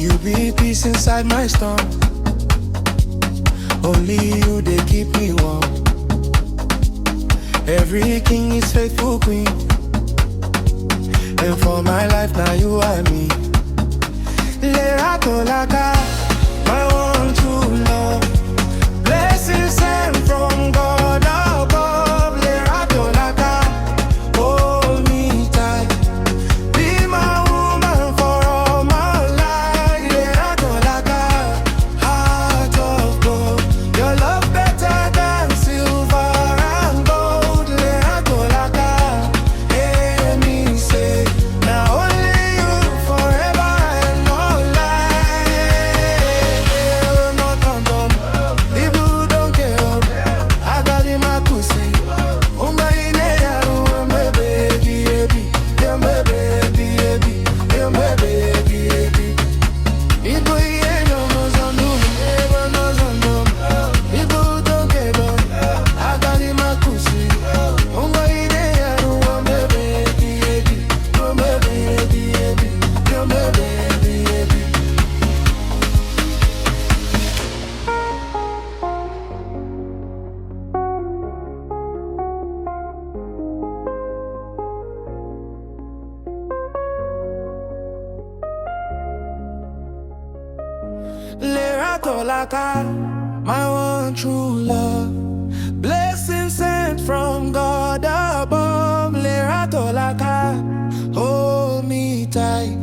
You be peace inside my storm. Only you, they keep me warm. Every king is faithful queen. And for my life now you are me. Lerato Laka, my one true love. Blessings sent from God above. Lerato Laka, hold me tight. Be my woman for all my life. Lerato Laka, heart of gold. Your love better than silver and gold. Lerato Laka, hear me say, now only you forever and all life. Not undone, people don't care. I got in my pussy. Oh my neighbor, my baby, baby, yeah, my baby, baby, yeah, my baby, baby. People here no know, never knows on them. People don't care, I got in my pussy. Oh my neighbor, my baby, baby, yeah, my baby, baby, yeah, my baby, baby. Lerato Laka, my one true love. Blessings sent from God above. Lerato Laka, hold me tight.